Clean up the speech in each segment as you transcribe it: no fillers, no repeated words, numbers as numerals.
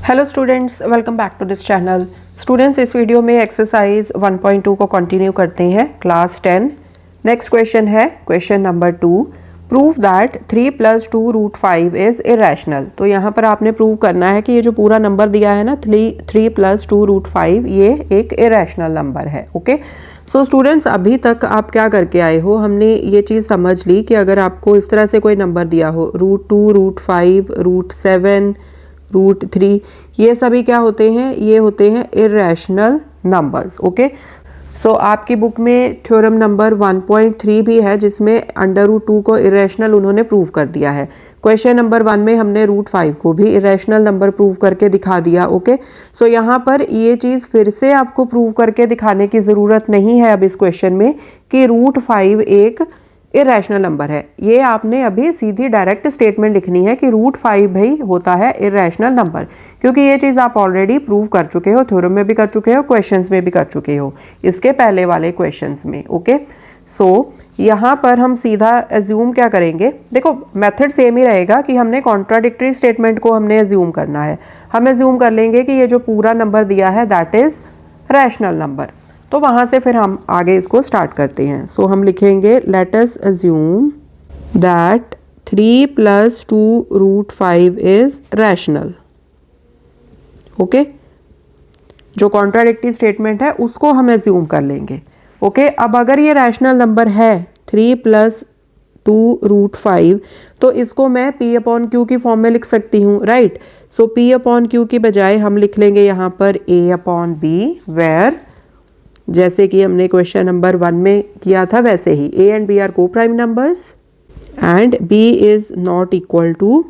Hello students, welcome back to this channel. Students, इस video में exercise 1.2 को continue करते हैं, क्लास 10। नेक्स्ट क्वेश्चन है question number 2। Prove that 3 + 2 √5 is irrational. तो यहाँ पर आपने प्रूव करना है कि ये जो पूरा नंबर दिया है ना 3 + 2 √5 ये एक इरेशनल नंबर है। ओके, सो स्टूडेंट्स, अभी तक आप क्या करके आए हो, हमने ये चीज़ समझ ली कि अगर आपको इस तरह से कोई नंबर दिया हो √2 √5 √7 √3, ये सभी क्या होते हैं, ये होते हैं इरेशनल नंबर्स। ओके, सो आपकी बुक में थ्योरम नंबर 1.3 भी है जिसमें √2 को इरेशनल उन्होंने प्रूव कर दिया है। क्वेश्चन नंबर 1 में हमने √5 को भी इरेशनल नंबर प्रूव करके दिखा दिया। ओके, सो यहाँ पर ये चीज़ फिर से आपको प्रूव करके दिखाने की ज़रूरत नहीं है अब इस क्वेश्चन में कि √5 एक इरेशनल नंबर है। ये आपने अभी सीधी डायरेक्ट स्टेटमेंट लिखनी है कि √5 भाई होता है इरेशनल नंबर, क्योंकि ये चीज़ आप ऑलरेडी प्रूव कर चुके हो, थ्योरम में भी कर चुके हो, क्वेश्चंस में भी कर चुके हो, इसके पहले वाले क्वेश्चंस में। ओके, सो यहाँ पर हम सीधा एज्यूम क्या करेंगे, देखो मेथड सेम ही रहेगा कि हमने कॉन्ट्राडिक्टरी स्टेटमेंट को हमने एज्यूम करना है। हम एज्यूम कर लेंगे कि ये जो पूरा नंबर दिया है दैट इज़ रैशनल नंबर, तो वहाँ से फिर हम आगे इसको स्टार्ट करते हैं। सो हम लिखेंगे let us assume that 3 + 2 √5 is rational. Okay, जो कॉन्ट्राडिक्टरी स्टेटमेंट है उसको हम एज्यूम कर लेंगे। ओके, अब अगर ये रैशनल नंबर है 3 + 2 √5, तो इसको मैं P/Q की फॉर्म में लिख सकती हूँ, राइट। सो P/Q की बजाय हम लिख लेंगे यहाँ पर A/B, वेयर जैसे कि हमने क्वेश्चन नंबर 1 में किया था वैसे ही A एंड B आर को prime numbers and B is not equal to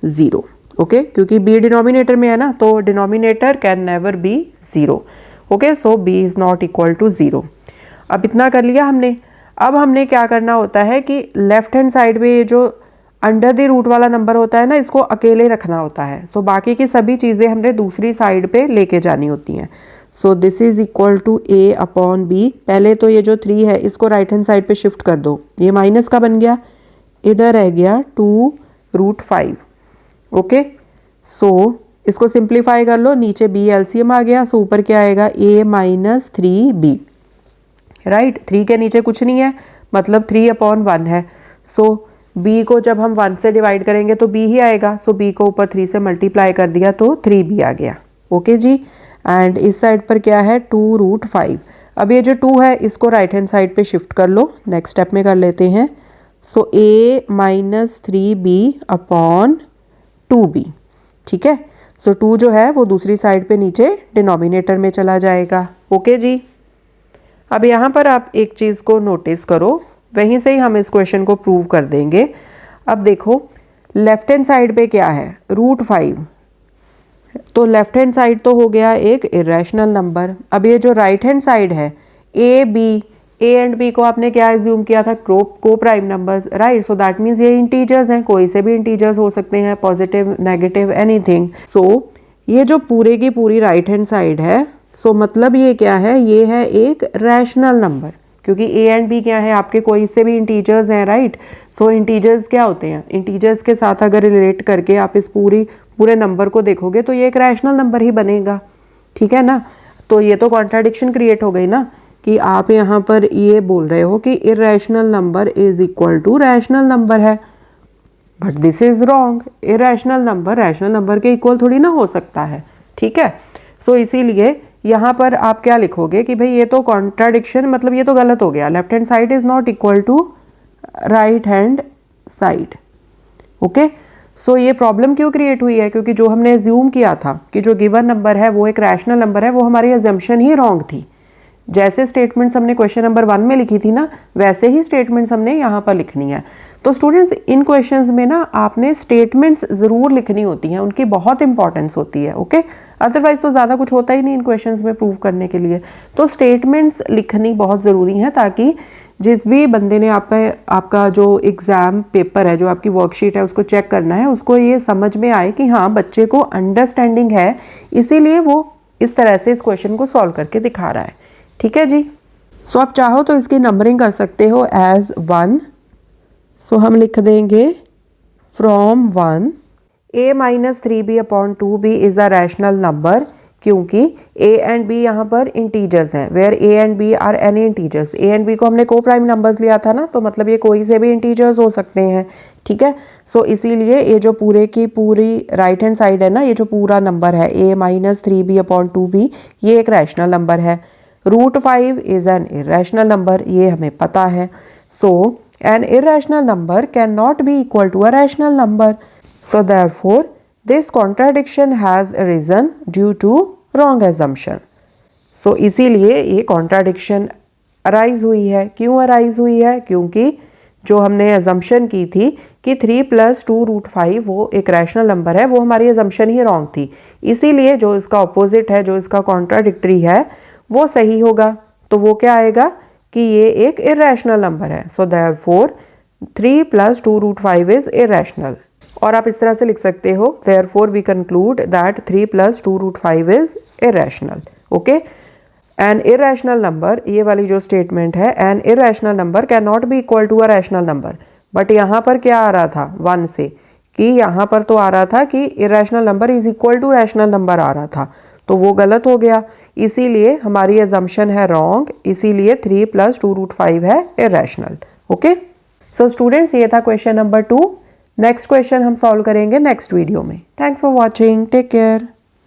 0। Okay, क्योंकि B डिनोमिनेटर में है ना, तो denominator can never be 0। Okay, so B is not equal to 0। अब इतना कर लिया हमने। अब हमने क्या करना होता है कि लेफ्ट हैंड साइड में ये जो अंडर द रूट वाला नंबर होता है ना, इसको अकेले रखना होता है। सो बाकी की सभी चीज़ें हमने दूसरी साइड पे लेके जानी होती हैं। So this is equal to A/B। पहले तो ये जो 3 है इसको राइट हैंड साइड पे शिफ्ट कर दो, ये माइनस का बन गया, इधर रह गया 2 √5। ओके, सो इसको सिंप्लीफाई कर लो, नीचे B LCM आ गया, सो ऊपर क्या आएगा A - 3B, राइट। 3 के नीचे कुछ नहीं है, मतलब 3/1 है। सो B को जब हम 1 से डिवाइड करेंगे तो B ही आएगा। सो B को ऊपर 3 से मल्टीप्लाई कर दिया तो 3B आ गया। ओके जी, एंड इस साइड पर क्या है 2 √5। अब ये जो 2 है इसको राइट हैंड साइड पे शिफ्ट कर लो, नेक्स्ट स्टेप में कर लेते हैं। सो A - 3B/2B, ठीक है। सो 2 जो है वो दूसरी साइड पे नीचे डिनोमिनेटर में चला जाएगा। ओके जी, अब यहाँ पर आप एक चीज़ को नोटिस करो, वहीं से ही हम इस क्वेश्चन को प्रूव कर देंगे। अब देखो लेफ्ट हैंड साइड पे क्या है √5, तो लेफ्ट हैंड साइड तो हो गया एक इरेशनल नंबर। अब ये जो राइट हैंड साइड है A एंड B को आपने क्या एज्यूम किया था, को prime numbers, right. So that means ये इंटीजर्स हैं, कोई से भी इंटीजर्स हो सकते हैं, पॉजिटिव नेगेटिव एनीथिंग। सो ये जो पूरे की पूरी राइट हैंड साइड है, सो मतलब ये क्या है, ये है एक रैशनल नंबर, क्योंकि A एंड B क्या है आपके, कोई से भी इंटीजर्स हैं, राइट। सो इंटीजर्स क्या होते हैं, इंटीजर्स के साथ अगर रिलेट करके आप इस पूरे नंबर को देखोगे तो ये एक रैशनल नंबर ही बनेगा, ठीक है ना। तो ये तो कॉन्ट्राडिक्शन क्रिएट हो गई ना, कि आप यहाँ पर ये बोल रहे हो कि irrational number is equal to rational number है, but this is wrong. Irrational number rational number के इक्वल थोड़ी ना हो सकता है, ठीक है। सो इसीलिए यहाँ पर आप क्या लिखोगे कि भाई ये तो कॉन्ट्राडिक्शन, मतलब ये तो गलत हो गया, left hand side is not equal to right hand side. Okay, so ये प्रॉब्लम क्यों क्रिएट हुई है, क्योंकि जो हमने एज्यूम किया था कि जो गिवन नंबर है वो एक रैशनल नंबर है, वो हमारी एजम्पशन ही रॉन्ग थी। जैसे स्टेटमेंट्स हमने क्वेश्चन नंबर 1 में लिखी थी ना, वैसे ही स्टेटमेंट्स हमने यहाँ पर लिखनी है। तो स्टूडेंट्स, इन क्वेश्चंस में ना आपने स्टेटमेंट्स ज़रूर लिखनी होती हैं, उनकी बहुत इंपॉर्टेंस होती है। ओके, अदरवाइज तो ज़्यादा कुछ होता ही नहीं इन क्वेश्चंस में प्रूव करने के लिए। तो स्टेटमेंट्स लिखनी बहुत ज़रूरी है, ताकि जिस भी बंदे ने आपका जो एग्ज़ाम पेपर है, जो आपकी वर्कशीट है, उसको चेक करना है, उसको ये समझ में आए कि हाँ बच्चे को अंडरस्टैंडिंग है, इसीलिए वो इस तरह से इस क्वेश्चन को सॉल्व करके दिखा रहा है, ठीक है जी। सो आप चाहो तो इसकी नंबरिंग कर सकते हो एज 1। सो हम लिख देंगे from 1 a minus 3b/2b is a rational number, क्योंकि a एंड b यहाँ पर इंटीजर्स हैं, where a and b are any integers. a and b को हमने को प्राइम नंबर्स लिया था ना, तो मतलब ये कोई से भी इंटीजर्स हो सकते हैं, ठीक है। सो इसीलिए ये जो पूरे की पूरी राइट हैंड साइड है ना, ये जो पूरा नंबर है a माइनस 3b/2b, ये एक रैशनल नंबर है। √5 इज़ एन इरेशनल नंबर, ये हमें पता है। So an irrational number can not be equal to a rational number. So therefore, this contradiction has arisen due to wrong assumption. So इसीलिए ये contradiction arise हुई है। क्यों arise हुई है? क्योंकि जो हमने assumption की थी कि 3 + 2√5 वो एक रैशनल नंबर है, वो हमारी assumption ही wrong थी। इसीलिए जो इसका ऑपोजिट है, जो इसका कॉन्ट्राडिक्टरी है, वो सही होगा। तो वो क्या आएगा कि ये एक इरेशनल नंबर है। So therefore 3 + 2√5 is irrational. और आप इस तरह से लिख सकते हो, therefore we conclude that 3 + 2√5 is irrational. Okay, an irrational number, ये वाली जो स्टेटमेंट है, an irrational number can not be equal to a rational number. But यहाँ पर क्या आ रहा था 1 से, कि यहाँ पर तो आ रहा था कि irrational number is equal to rational number आ रहा था, तो वो गलत हो गया। इसीलिए हमारी एजम्पशन है रॉन्ग, इसीलिए 3 + 2√5 है इरेशनल। ओके, सो स्टूडेंट्स, ये था क्वेश्चन नंबर 2। नेक्स्ट क्वेश्चन हम सॉल्व करेंगे नेक्स्ट वीडियो में। Thanks for watching, take care.